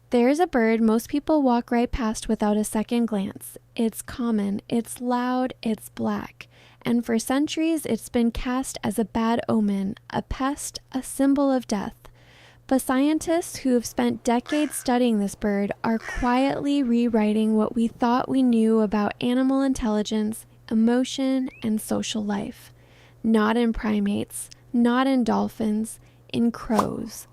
There's a bird most people walk right past without a second glance. It's common, it's loud, it's black. And for centuries, it's been cast as a bad omen, a pest, a symbol of death. But scientists who have spent decades studying this bird are quietly rewriting what we thought we knew about animal intelligence, emotion, and social life. Not in primates, not in dolphins, in crows.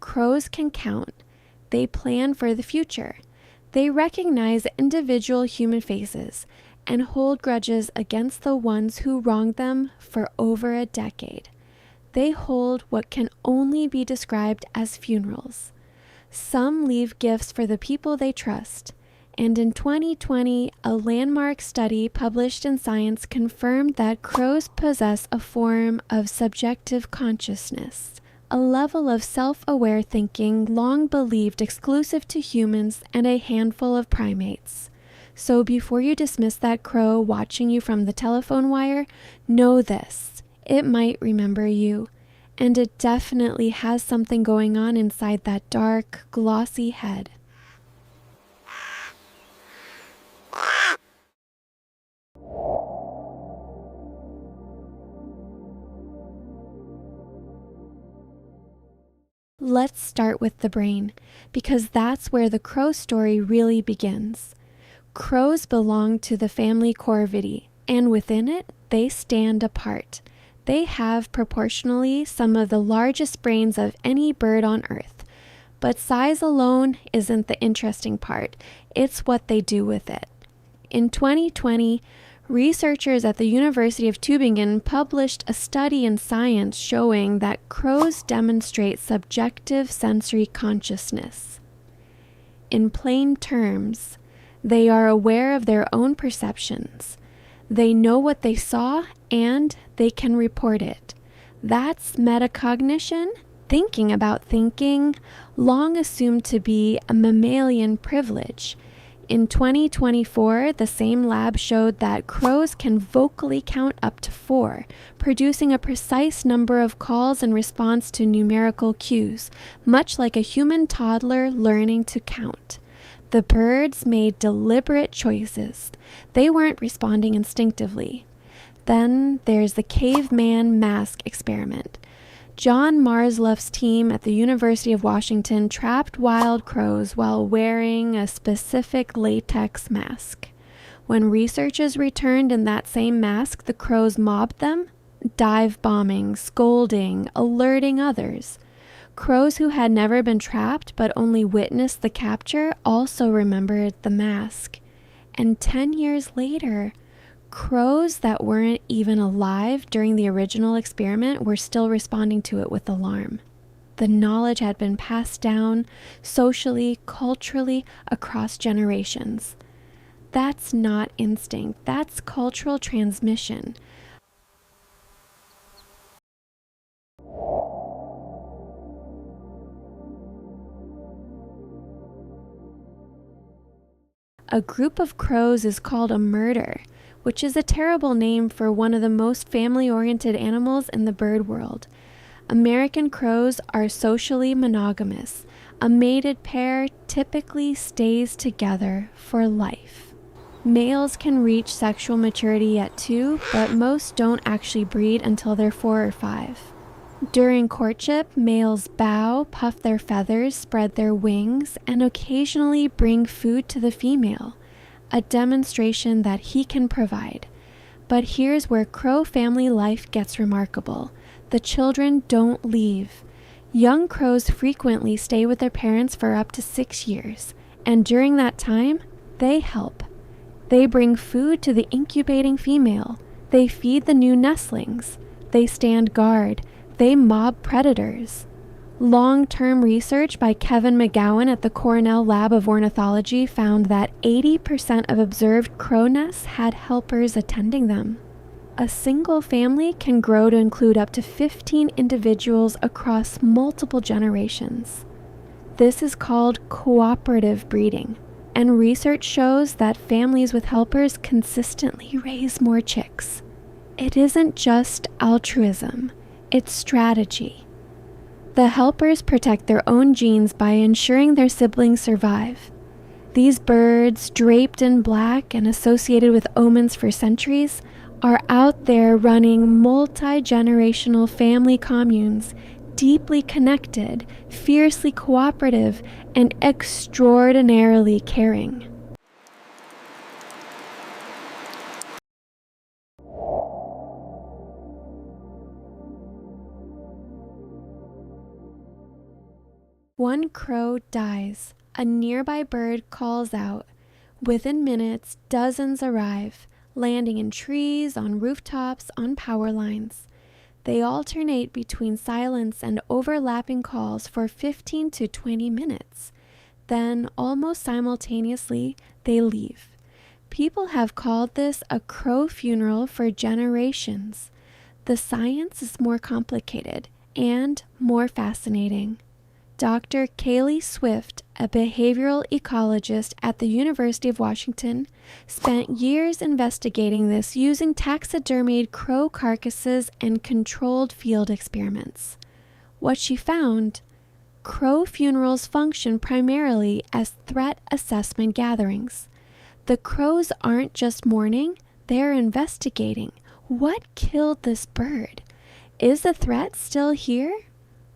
Crows can count. They plan for the future. They recognize individual human faces and hold grudges against the ones who wronged them for over a decade. They hold what can only be described as funerals. Some leave gifts for the people they trust. And in 2020, a landmark study published in Science confirmed that crows possess a form of subjective consciousness, a level of self-aware thinking long believed exclusive to humans and a handful of primates. So before you dismiss that crow watching you from the telephone wire, know this. It might remember you, and it definitely has something going on inside that dark, glossy head. Let's start with the brain, because that's where the crow story really begins. Crows belong to the family Corvidae, and within it, they stand apart. They have proportionally some of the largest brains of any bird on Earth. But size alone isn't the interesting part. It's what they do with it. In 2020, researchers at the University of Tübingen published a study in Science showing that crows demonstrate subjective sensory consciousness. In plain terms, they are aware of their own perceptions. They know what they saw and they can report it. That's metacognition, thinking about thinking, long assumed to be a mammalian privilege. In 2024, the same lab showed that crows can vocally count up to 4, producing a precise number of calls in response to numerical cues, much like a human toddler learning to count. The birds made deliberate choices. They weren't responding instinctively. Then there's the caveman mask experiment. John Marsluff's team at the University of Washington trapped wild crows while wearing a specific latex mask. When researchers returned in that same mask, the crows mobbed them, dive bombing, scolding, alerting others. Crows who had never been trapped but only witnessed the capture also remembered the mask. And 10 years later, crows that weren't even alive during the original experiment were still responding to it with alarm. The knowledge had been passed down socially, culturally, across generations. That's not instinct, that's cultural transmission. A group of crows is called a murder, which is a terrible name for one of the most family-oriented animals in the bird world. American crows are socially monogamous. A mated pair typically stays together for life. Males can reach sexual maturity at 2, but most don't actually breed until they're 4 or 5. During courtship, males bow, puff their feathers, spread their wings, and occasionally bring food to the female, a demonstration that he can provide. But here's where crow family life gets remarkable. The children don't leave. Young crows frequently stay with their parents for up to 6 years, and during that time, they help. They bring food to the incubating female. They feed the new nestlings. They stand guard. They mob predators. Long-term research by Kevin McGowan at the Cornell Lab of Ornithology found that 80% of observed crow nests had helpers attending them. A single family can grow to include up to 15 individuals across multiple generations. This is called cooperative breeding, and research shows that families with helpers consistently raise more chicks. It isn't just altruism. It's strategy. The helpers protect their own genes by ensuring their siblings survive. These birds, draped in black and associated with omens for centuries, are out there running multi-generational family communes, deeply connected, fiercely cooperative, and extraordinarily caring. One crow dies. A nearby bird calls out. Within minutes, dozens arrive, landing in trees, on rooftops, on power lines. They alternate between silence and overlapping calls for 15 to 20 minutes. Then, almost simultaneously, they leave. People have called this a crow funeral for generations. The science is more complicated and more fascinating. Dr. Kaylee Swift, a behavioral ecologist at the University of Washington, spent years investigating this using taxidermied crow carcasses and controlled field experiments. What she found: crow funerals function primarily as threat assessment gatherings. The crows aren't just mourning, they're investigating. What killed this bird? Is the threat still here?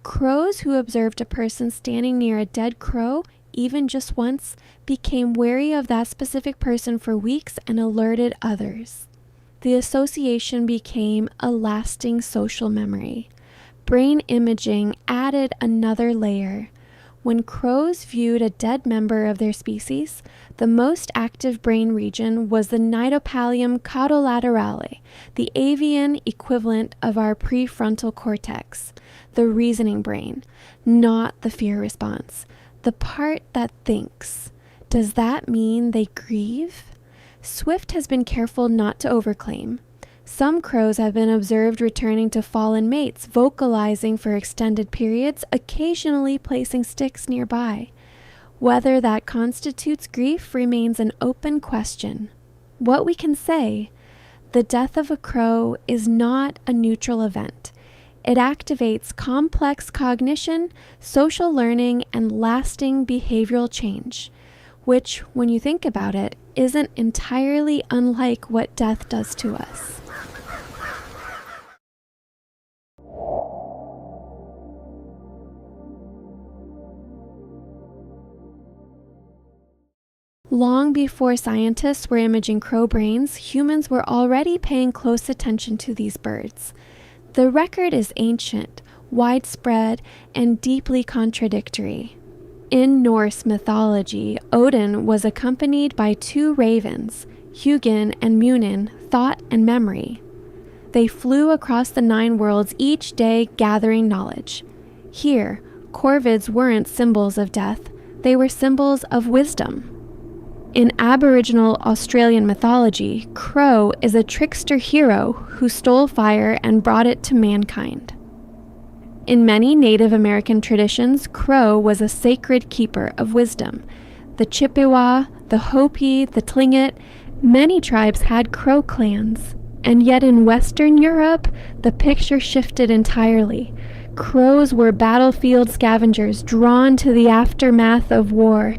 Crows who observed a person standing near a dead crow, even just once, became wary of that specific person for weeks and alerted others. The association became a lasting social memory. Brain imaging added another layer. When crows viewed a dead member of their species, the most active brain region was the Nidopallium caudolaterale, the avian equivalent of our prefrontal cortex, the reasoning brain, not the fear response, the part that thinks. Does that mean they grieve? Swift has been careful not to overclaim. Some crows have been observed returning to fallen mates, vocalizing for extended periods, occasionally placing sticks nearby. Whether that constitutes grief remains an open question. What we can say: the death of a crow is not a neutral event. It activates complex cognition, social learning, and lasting behavioral change, which, when you think about it, isn't entirely unlike what death does to us. Long before scientists were imaging crow brains, humans were already paying close attention to these birds. The record is ancient, widespread, and deeply contradictory. In Norse mythology, Odin was accompanied by two ravens, Hugin and Munin, thought and memory. They flew across the 9 worlds each day gathering knowledge. Here, corvids weren't symbols of death, they were symbols of wisdom. In Aboriginal Australian mythology, Crow is a trickster hero who stole fire and brought it to mankind. In many Native American traditions, Crow was a sacred keeper of wisdom. The Chippewa, the Hopi, the Tlingit, many tribes had Crow clans. And yet in Western Europe, the picture shifted entirely. Crows were battlefield scavengers drawn to the aftermath of war.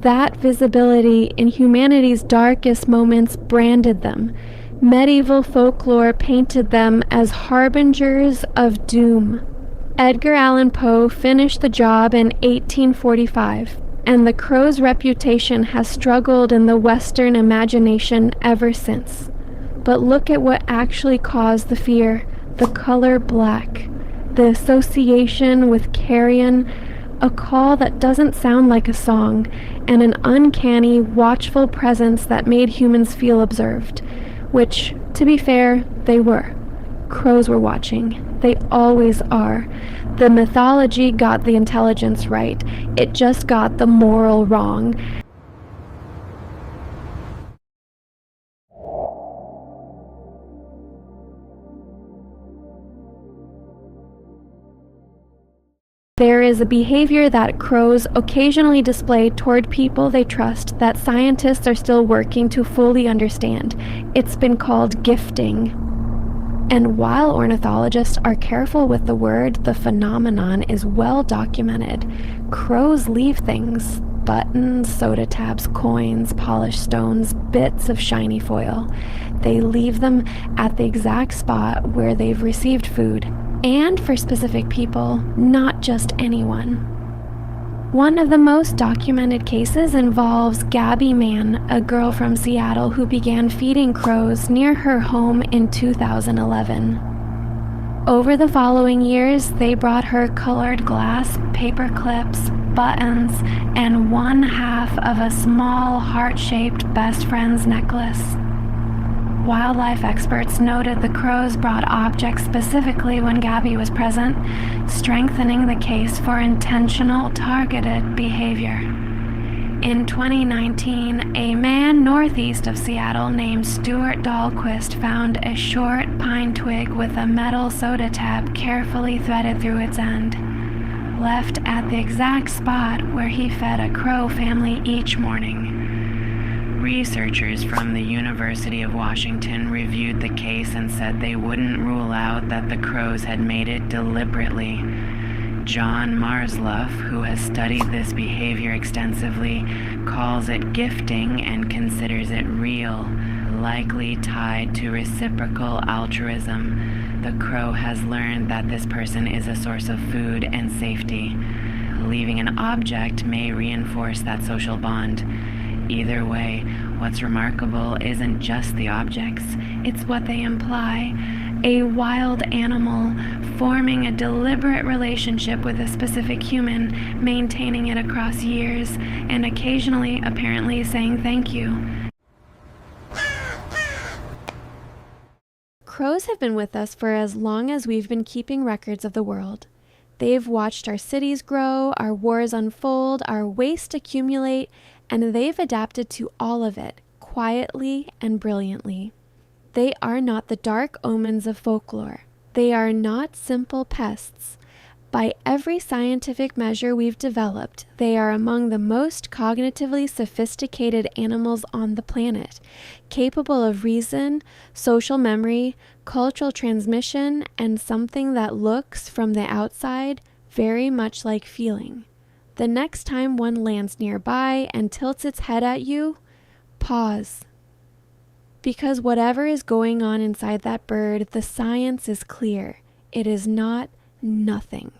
That visibility in humanity's darkest moments branded them. Medieval folklore painted them as harbingers of doom. Edgar Allan Poe finished the job in 1845, and the crow's reputation has struggled in the Western imagination ever since. But look at what actually caused the fear: the color black, the association with carrion, a call that doesn't sound like a song, and an uncanny, watchful presence that made humans feel observed, which, to be fair, they were. Crows were watching. They always are. The mythology got the intelligence right. It just got the moral wrong. There is a behavior that crows occasionally display toward people they trust that scientists are still working to fully understand. It's been called gifting. And while ornithologists are careful with the word, the phenomenon is well documented. Crows leave things: buttons, soda tabs, coins, polished stones, bits of shiny foil. They leave them at the exact spot where they've received food, and for specific people, not just anyone. One of the most documented cases involves Gabby Mann, a girl from Seattle who began feeding crows near her home in 2011. Over the following years, they brought her colored glass, paper clips, buttons, and one half of a small heart-shaped best friend's necklace. Wildlife experts noted the crows brought objects specifically when Gabby was present, strengthening the case for intentional, targeted behavior. In 2019, a man northeast of Seattle named Stuart Dahlquist found a short pine twig with a metal soda tab carefully threaded through its end, left at the exact spot where he fed a crow family each morning. Researchers from the University of Washington reviewed the case and said they wouldn't rule out that the crows had made it deliberately. John Marsluff, who has studied this behavior extensively, calls it gifting and considers it real, likely tied to reciprocal altruism. The crow has learned that this person is a source of food and safety. Leaving an object may reinforce that social bond. Either way, what's remarkable isn't just the objects, it's what they imply. A wild animal forming a deliberate relationship with a specific human, maintaining it across years, and occasionally, apparently, saying thank you. Crows have been with us for as long as we've been keeping records of the world. They've watched our cities grow, our wars unfold, our waste accumulate, and they've adapted to all of it, quietly and brilliantly. They are not the dark omens of folklore. They are not simple pests. By every scientific measure we've developed, they are among the most cognitively sophisticated animals on the planet, capable of reason, social memory, cultural transmission, and something that looks, from the outside, very much like feeling. The next time one lands nearby and tilts its head at you, pause. Because whatever is going on inside that bird, the science is clear. It is not nothing.